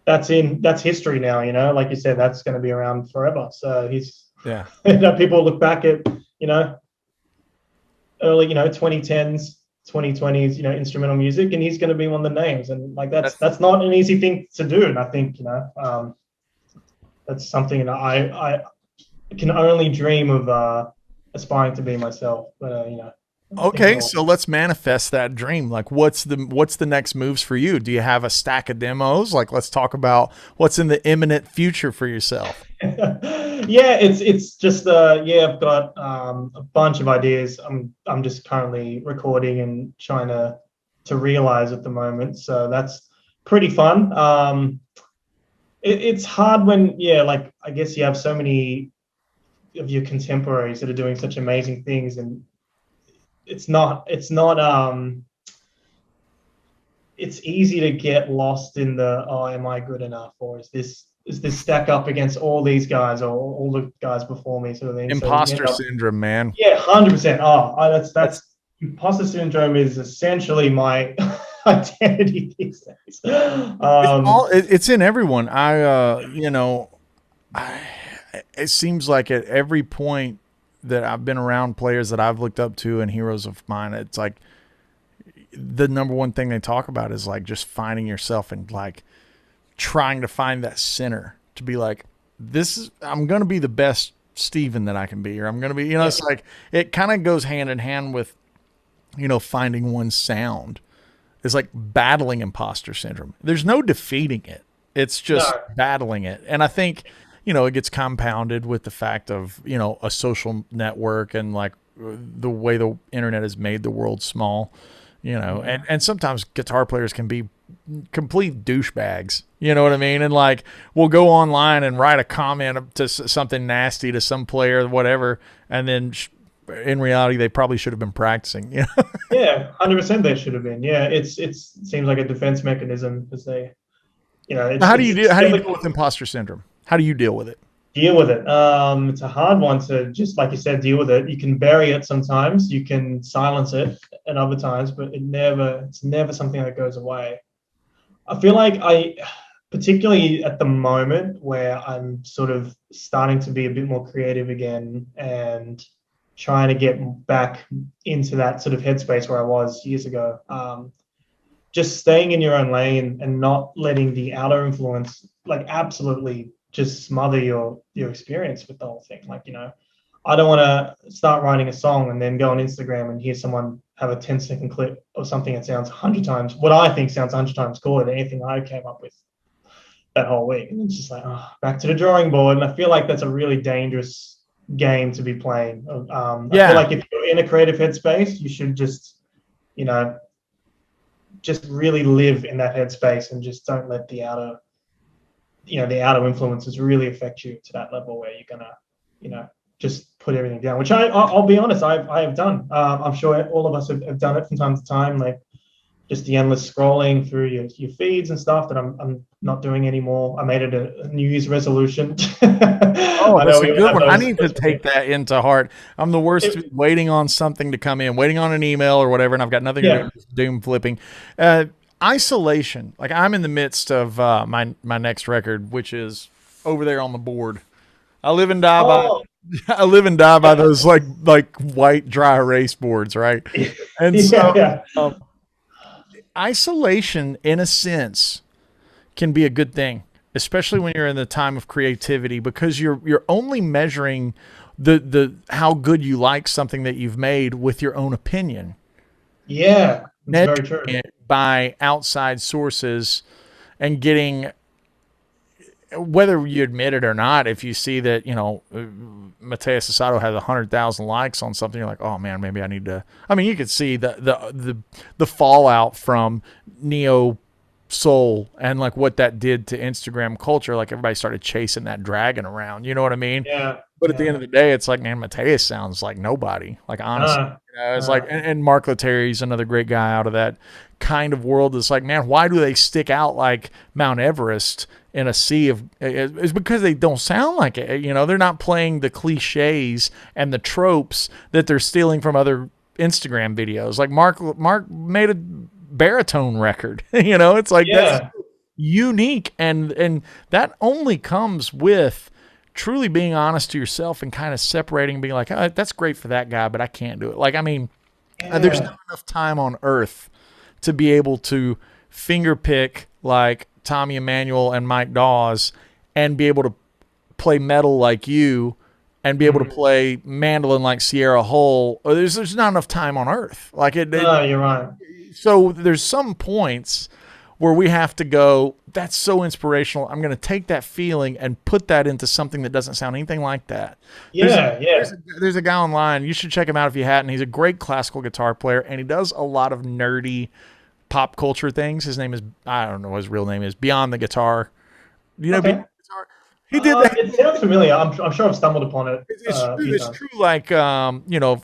that's history now. Like you said, that's going to be around forever. So people look back at early 2010s. 2020s, instrumental music, and he's going to be one of the names. And like that's not an easy thing to do. And I think that's something that I can only dream of aspiring to be myself. But okay, so let's manifest that dream. Like, what's the next moves for you? Do you have a stack of demos? Like, let's talk about what's in the imminent future for yourself. Yeah, it's just I've got a bunch of ideas. I'm just currently recording and trying to realize at the moment. So that's pretty fun. It's hard when like I guess you have so many of your contemporaries that are doing such amazing things, and it's easy to get lost in the am I good enough, or is this stack up against all these guys or all the guys before me, sort of thing. Imposter syndrome, man. Yeah, 100%. That's imposter syndrome is essentially my identity these days. It's in everyone. It seems like at every point that I've been around players that I've looked up to and heroes of mine, it's like the number one thing they talk about is like just finding yourself and like trying to find that center to be like, I'm going to be the best Stephen that I can be, or I'm going to be, it's like, it kind of goes hand in hand with, finding one sound. It's like battling imposter syndrome. There's no defeating it. It's just battling it. And I think, it gets compounded with the fact of, a social network and like the way the internet has made the world small, and sometimes guitar players can be complete douchebags, you know what I mean? And like, we'll go online and write a comment to something nasty to some player, whatever, and then in reality, they probably should have been practicing. Yeah, 100% they should have been. Yeah, it seems like a defense mechanism because they, how do you deal with imposter syndrome? How do you deal with it? Deal with it. It's a hard one to just, like you said, deal with it. You can bury it sometimes. You can silence it at other times, but it's never something that goes away. I feel like particularly at the moment where I'm sort of starting to be a bit more creative again and trying to get back into that sort of headspace where I was years ago, just staying in your own lane and not letting the outer influence like absolutely just smother your experience with the whole thing. Like, I don't want to start writing a song and then go on Instagram and hear someone have a 10-second clip of something that sounds 100 times, what I think sounds 100 times cooler than anything I came up with that whole week. And it's just like, back to the drawing board. And I feel like that's a really dangerous game to be playing. I feel like if you're in a creative headspace, you should just, just really live in that headspace and just don't let the outer influences really affect you to that level where you're gonna, just put everything down, which I'll be honest, I have done. I'm sure all of us have done it from time to time, like just the endless scrolling through your feeds and stuff that I'm not doing anymore. I made it a New Year's resolution. Oh, that's a good one. I need to take that into heart. I'm the worst waiting on something to come in, waiting on an email or whatever, and I've got nothing to do with doom flipping. Isolation. Like I'm in the midst of my next record, which is over there on the board. I live and die by those like white dry erase boards, right? And so isolation, in a sense, can be a good thing, especially when you're in the time of creativity, because you're only measuring the how good you like something that you've made with your own opinion. Yeah, it's very true. By outside sources and getting, whether you admit it or not, if you see that, Mateus Asado has 100,000 likes on something, you're like, oh man, maybe I need to. I mean, you could see the fallout from Neo Soul and like what that did to Instagram culture. Like everybody started chasing that dragon around. You know what I mean? Yeah. But at the end of the day, it's like, man, Mateus sounds like nobody. Like honestly, it's like, and Mark Letterry's another great guy out of that kind of world. It's like, man, why do they stick out like Mount Everest in a sea of? It's because they don't sound like it. They're not playing the cliches and the tropes that they're stealing from other Instagram videos. Like Mark made a baritone record. It's like that's unique, and that only comes with truly being honest to yourself and kind of separating, being like, oh, that's great for that guy, but I can't do it. Like, I mean, there's not enough time on earth to be able to finger pick like Tommy Emmanuel and Mike Dawes and be able to play metal like you and be able to play mandolin like Sierra Hull. There's not enough time on earth. Like you're right. So there's some points where we have to go, that's so inspirational. I'm going to take that feeling and put that into something that doesn't sound anything like that. There's a guy online. You should check him out if you hadn't. He's a great classical guitar player, and he does a lot of nerdy pop culture things. His name is, I don't know what his real name is, Beyond the Guitar. Beyond the Guitar? He did that. It sounds familiar. I'm sure I've stumbled upon it. It's true, like,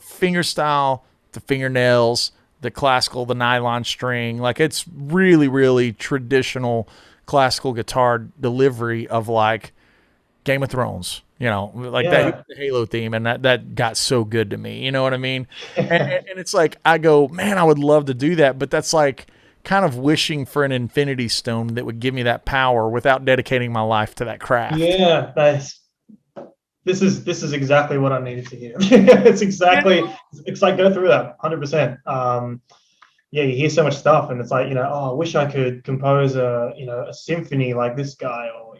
finger style, the fingernails, the classical, the nylon string. Like, it's really, really traditional classical guitar delivery of like Game of Thrones, that the Halo theme, and that got so good to me. You know what I mean? and it's like, I go, man, I would love to do that, but that's like kind of wishing for an infinity stone that would give me that power without dedicating my life to that craft. Yeah, this is exactly what I needed to hear. It's like, go through that 100%. You hear so much stuff, and it's like, I wish I could compose a symphony like this guy, or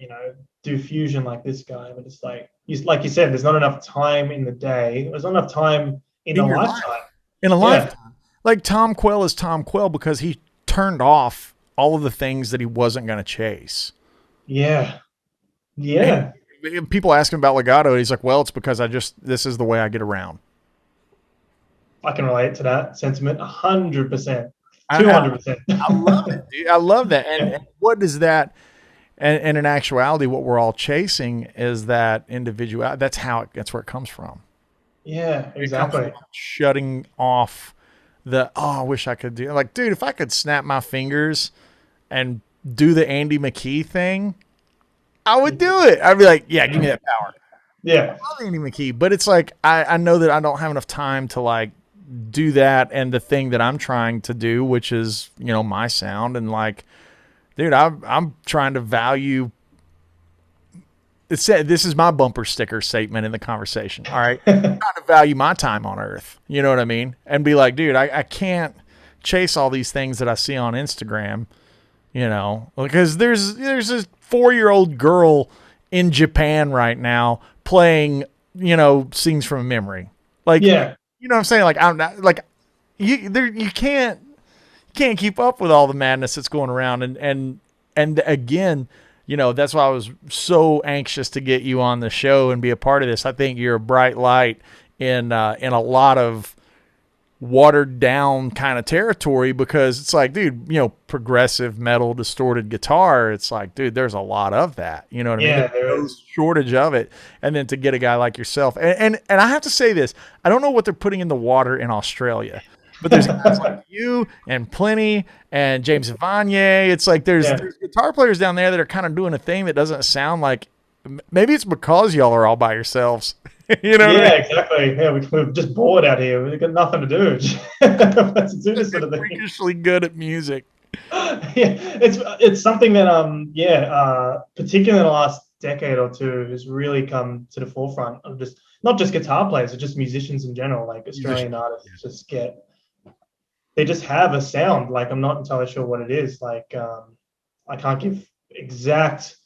do fusion like this guy. But it's like you said, there's not enough time in the day. There's not enough time in a lifetime. In a lifetime, like Tom Quail is Tom Quail because he turned off all of the things that he wasn't going to chase. Yeah. And people ask him about legato, and he's like, well, it's because this is the way I get around. I can relate to that sentiment 100%, 200%. I love it, dude. I love that. And what is that? And in actuality, what we're all chasing is that individuality. That's where it comes from. Yeah, exactly. Shutting off I wish I could do, like, dude, if I could snap my fingers and do the Andy McKee thing, I would do it. I'd be like, yeah, give me that power. Yeah. I love Andy McKee, but it's like, I know that I don't have enough time to like do that and the thing that I'm trying to do, which is, my sound. And like, dude, I'm trying to value. This is my bumper sticker statement in the conversation. All right. I'm trying to value my time on earth. You know what I mean? And be like, dude, I can't chase all these things that I see on Instagram, because there's this 4-year-old girl in Japan right now playing, Sings from Memory. Like, yeah. You know what I'm saying? Like, I'm not like you can't keep up with all the madness that's going around. And again, that's why I was so anxious to get you on the show and be a part of this. I think you're a bright light in a lot of watered down kind of territory, because it's like, dude, progressive metal, distorted guitar. It's like, dude, there's a lot of that. You know what I mean? There's no shortage of it. And then to get a guy like yourself, and I have to say this, I don't know what they're putting in the water in Australia, but there's guys like you and Plenty and James Evanier. It's like there's guitar players down there that are kind of doing a thing that doesn't sound like. Maybe it's because y'all are all by yourselves. Yeah, I mean? Exactly. Yeah, we're just bored out here. We've got nothing to do. Let's do this sort of thing. Freakishly good at music. Yeah, it's something that particularly in the last decade or two has really come to the forefront of just not just guitar players, but just musicians in general. Like Australian artists they just have a sound. Like, I'm not entirely sure what it is. Like, I can't give exact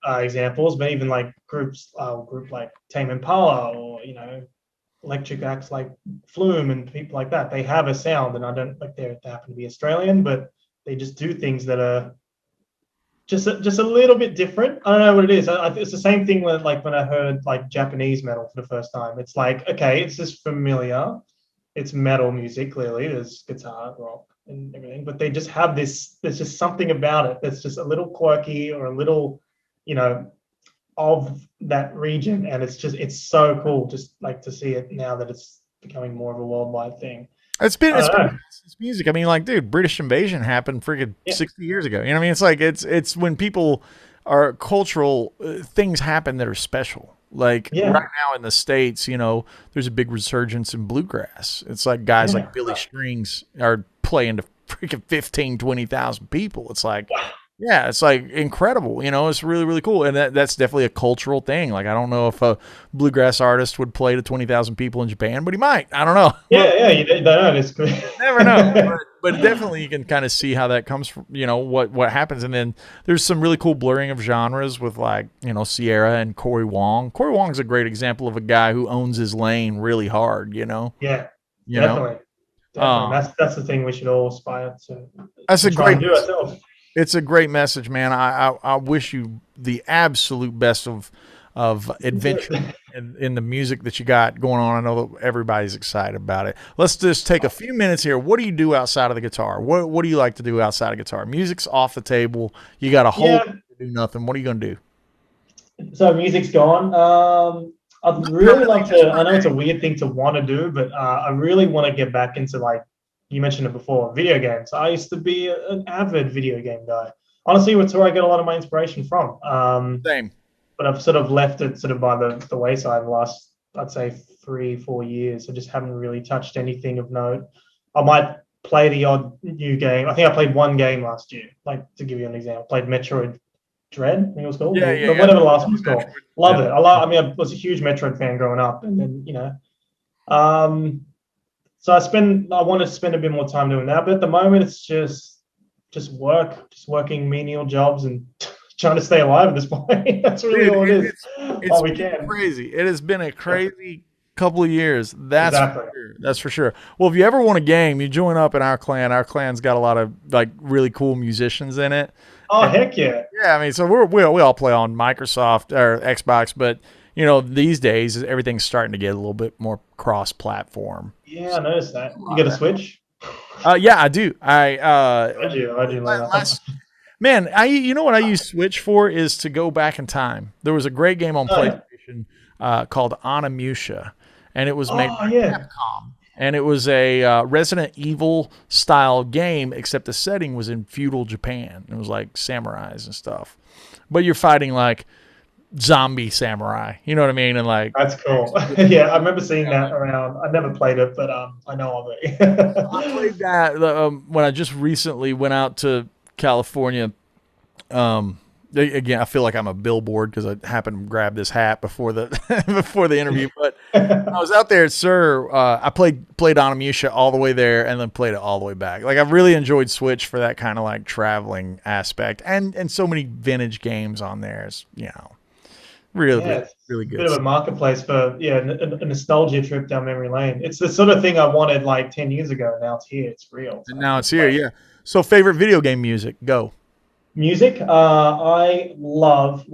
examples, but even like group like Tame Impala, or electric acts like Flume and people like that. They have a sound, and I don't like they happen to be Australian, but they just do things that are just a little bit different. I don't know what it is. It's the same thing when I heard like Japanese metal for the first time. It's like, okay, it's just familiar. It's metal music, clearly. There's guitar, rock, and everything, but they just have this. There's just something about it that's just a little quirky or a little, of that region, and it's so cool just like to see it now that it's becoming more of a worldwide thing. It's music. I mean, like, dude, British invasion happened freaking 60 years ago. You know what I mean? It's like it's when people are cultural things happen that are special. Like right now in the States, there's a big resurgence in bluegrass. It's like guys like Billy Strings are playing to freaking 15, 20,000 people. It's like, yeah, it's like incredible. It's really, really cool. And that's definitely a cultural thing. Like, I don't know if a bluegrass artist would play to 20,000 people in Japan, but he might. I don't know. Yeah, you don't know. It's good. Never know. But definitely you can kind of see how that comes from, what happens. And then there's some really cool blurring of genres with like, Sierra and Corey Wong. Corey Wong's a great example of a guy who owns his lane really hard, Yeah, definitely. That's the thing we should all aspire to. That's a great do ourselves. It's a great message, man. I wish you the absolute best of adventure in the music that you got going on. I know that everybody's excited about it. Let's just take a few minutes here. What do you do outside of the guitar? What do you like to do outside of guitar? Music's off the table. You got a whole to do nothing. What are you going to do? So music's gone. I'd really like to. I know it's a weird thing to want to do, but I really want to get back into, like you mentioned it before, video games. I used to be an avid video game guy. Honestly, it's where I get a lot of my inspiration from. Same. But I've sort of left it sort of by the wayside the last, I'd say, 3-4 years. I just haven't really touched anything of note. I might play the odd new game. I think I played one game last year, like to give you an example. I played Metroid Dread, I think it was called. Whatever the last one's called. Love it. I was a huge Metroid fan growing up. And then, so I want to spend a bit more time doing that, but at the moment it's just working menial jobs and trying to stay alive at this point. That's really all it is. It's we can. Crazy. It has been a crazy couple of years. That's for sure. That's for sure. Well, if you ever want a game, you join up in our clan. Our clan's got a lot of like really cool musicians in it. Oh, heck yeah. Yeah, I mean, so we all play on Microsoft or Xbox, but these days everything's starting to get a little bit more cross-platform. Yeah, I noticed that. You got a Switch? Yeah, I do. I do like that. Man, you know what I use Switch for is to go back in time. There was a great game on PlayStation called Onimusha, and it was made by Capcom. And it was a Resident Evil style game, except the setting was in feudal Japan. It was like samurais and stuff. But you're fighting like zombie samurai, you know what I mean? And like, that's cool. Yeah, I remember seeing that around. I never played it, but I know of it. I played that when I just recently went out to California. Again, I feel like I'm a billboard because I happened to grab this hat before the before the interview. But I was out there at Sir. I played Onimusha all the way there and then played it all the way back. Like, I've really enjoyed Switch for that kind of like traveling aspect, and so many vintage games on there. It's, really good. Bit of a marketplace for a nostalgia trip down memory lane. It's the sort of thing I wanted like 10 years ago. Now it's here. It's real. And now it's here. Yeah. So favorite video game music? Go. Music, I love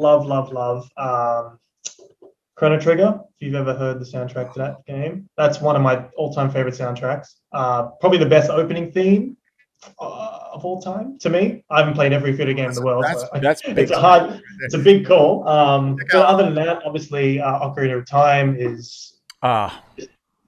Chrono Trigger. If you've ever heard the soundtrack to that game, that's one of my all-time favorite soundtracks. Probably the best opening theme of all time to me. I haven't played every video game in the world. It's a big call. But other than that, obviously, Ocarina of Time is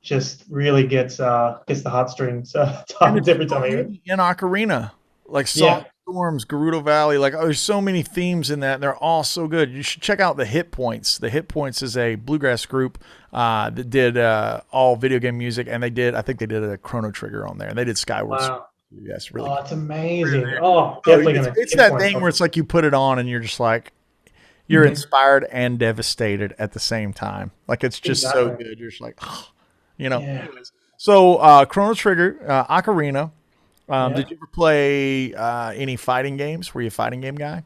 just really gets the heartstrings every time I hear it. In Ocarina, like Storms, Gerudo Valley, like there's so many themes in that. They're all so good. You should check out the Hit Points. The Hit Points is a bluegrass group that did all video game music, and I think they did a Chrono Trigger on there, and they did Skyward. Wow. Yes, really. Oh, it's amazing. Definitely. It's that thing where it's like you put it on and you're just like, you're inspired and devastated at the same time. Like, it's just so good. You're just like, Yeah. So Chrono Trigger, Ocarina. Did you ever play any fighting games? Were you a fighting game guy?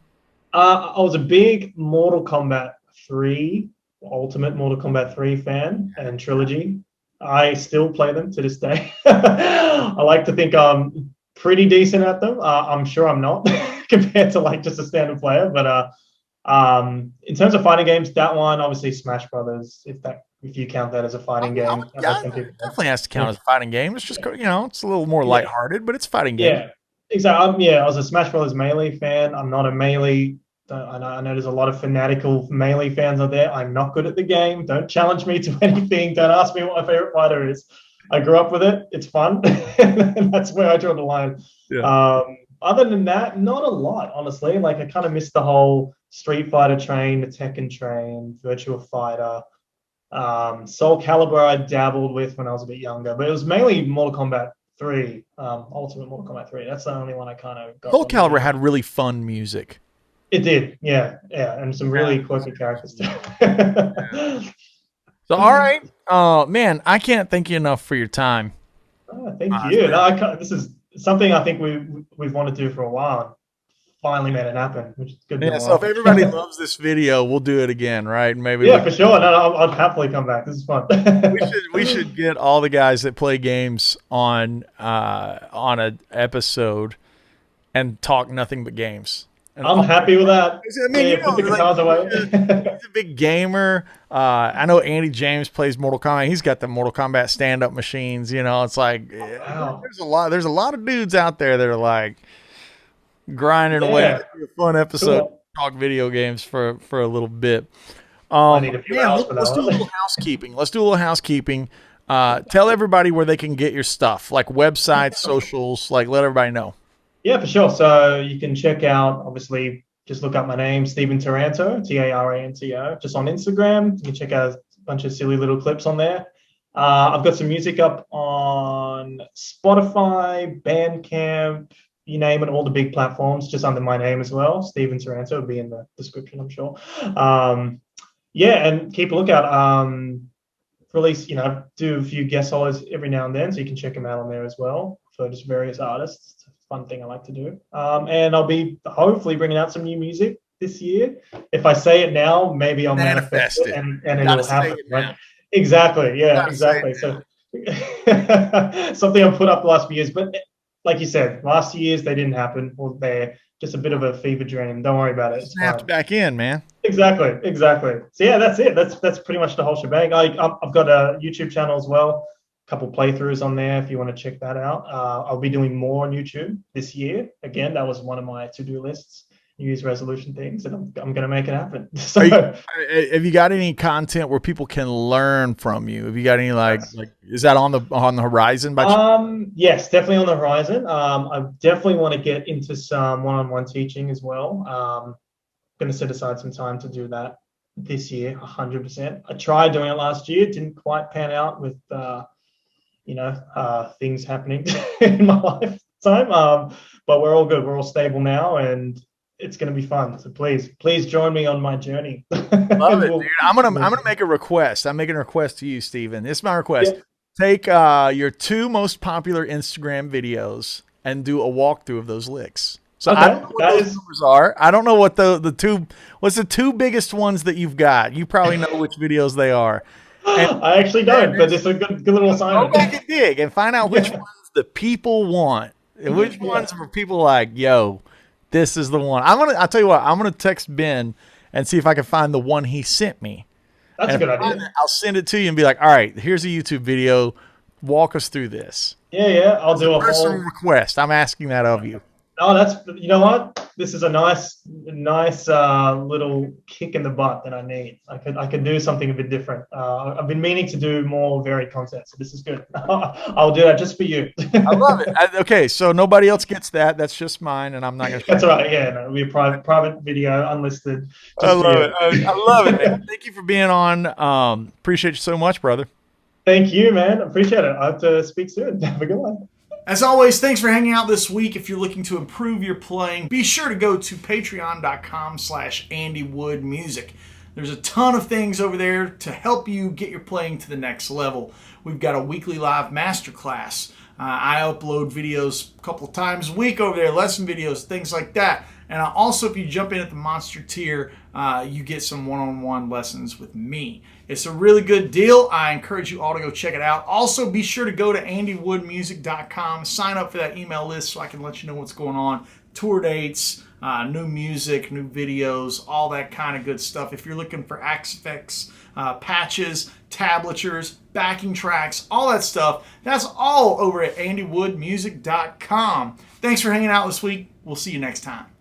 I was a big Mortal Kombat 3, Ultimate Mortal Kombat 3 fan and trilogy. I still play them to this day. I like to think I'm pretty decent at them. I'm sure I'm not compared to like just a standard player, but in terms of fighting games, that one obviously Smash Brothers, if you count that as a fighting game. Yeah, it definitely has to count as a fighting game. It's just it's a little more lighthearted, but it's a fighting game. Yeah, exactly. I was a Smash Brothers Melee fan. I'm not a Melee. I know there's a lot of fanatical Melee fans out there. I'm not good at the game. Don't challenge me to anything. Don't ask me what my favorite fighter is. I grew up with it. It's fun. And that's where I draw the line. Yeah. Other than that, not a lot, honestly. Like I kind of missed the whole Street Fighter train, the Tekken train, Virtua Fighter. Soul Calibur I dabbled with when I was a bit younger, but it was mainly Mortal Kombat 3, Ultimate Mortal Kombat 3. That's the only one I kind of got. Soul Calibur had really fun music. It did, yeah, and some really quirky characters too. So, all right, man, I can't thank you enough for your time. Thank you. No, this is something I think we've wanted to do for a while. Finally made it happen, which is good. Yeah, so if everybody loves this video, we'll do it again, right? Maybe. Yeah, for sure. No, I'd happily come back. This is fun. we should get all the guys that play games on an episode and talk nothing but games. And I'm happy with that. I mean, put the guitars away. He's a big gamer. I know Andy James plays Mortal Kombat. He's got the Mortal Kombat stand-up machines. It's like there's a lot of dudes out there that are like grinding away. It's a fun episode. Cool. Talk video games for a little bit. I need a few hours for that. Let's do a little housekeeping. Tell everybody where they can get your stuff, like websites, socials. Like let everybody know. Yeah, for sure. So you can check out, obviously, just look up my name, Stephen Taranto, Taranto, just on Instagram. You can check out a bunch of silly little clips on there. I've got some music up on Spotify, Bandcamp, you name it, all the big platforms, just under my name as well. Stephen Taranto will be in the description, I'm sure. And keep a lookout. Release, do a few guest solos every now and then, so you can check them out on there as well for just various artists. Fun thing I like to do. And I'll be hopefully bringing out some new music this year. If I say it now, maybe I'll manifest it and it'll happen. Right? Exactly. Yeah, exactly. So something I've put up the last few years, but like you said, last years they didn't happen. Well, they're just a bit of a fever dream. Don't worry about it. Snapped back in, man. Exactly. So yeah, that's it. That's pretty much the whole shebang. I've got a YouTube channel as well. Couple playthroughs on there if you want to check that out. I'll be doing more on YouTube this year. Again, that was one of my to-do lists, New Year's resolution things, and I'm going to make it happen. So, have you got any content where people can learn from you? Have you got any like is that on the horizon? Yes, definitely on the horizon. I definitely want to get into some one-on-one teaching as well. I'm going to set aside some time to do that this year, 100%. I tried doing it last year, didn't quite pan out with things happening in my lifetime. But we're all good. We're all stable now, and it's going to be fun. So please join me on my journey. Love it, dude. I'm gonna make a request. I'm making a request to you, Stephen. It's my request. Yeah. Take your 2 most popular Instagram videos and do a walkthrough of those licks. So okay. I don't know what those numbers are. I don't know what what's the 2 biggest ones that you've got. You probably know which videos they are. And I actually don't, but it's a good little assignment. Go back and dig and find out which ones the people want. Which ones are people like, yo, this is the one. I'll tell you what, I'm gonna text Ben and see if I can find the one he sent me. That's a good idea. I'll send it to you and be like, all right, here's a YouTube video. Walk us through this. Yeah. I'll do a personal request. I'm asking that of you. Oh, you know what? This is a nice little kick in the butt that I need. I could do something a bit different. I've been meaning to do more varied content, so this is good. I'll do that just for you. I love it. Okay, so nobody else gets that. That's just mine, and I'm not going to. That's all right. Yeah, no, it'll be a private video, unlisted. I love it. I love it, man. Thank you for being on. Appreciate you so much, brother. Thank you, man. Appreciate it. I have to speak soon. Have a good one. As always, thanks for hanging out this week. If you're looking to improve your playing, be sure to go to patreon.com/AndyWoodMusic. There's a ton of things over there to help you get your playing to the next level. We've got a weekly live masterclass. I upload videos a couple of times a week over there, lesson videos, things like that. And also, if you jump in at the Monster tier, you get some one-on-one lessons with me. It's a really good deal. I encourage you all to go check it out. Also, be sure to go to andywoodmusic.com, sign up for that email list so I can let you know what's going on, tour dates, new music, new videos, all that kind of good stuff. If you're looking for effects, patches, tablatures, backing tracks, all that stuff, that's all over at andywoodmusic.com. Thanks for hanging out this week. We'll see you next time.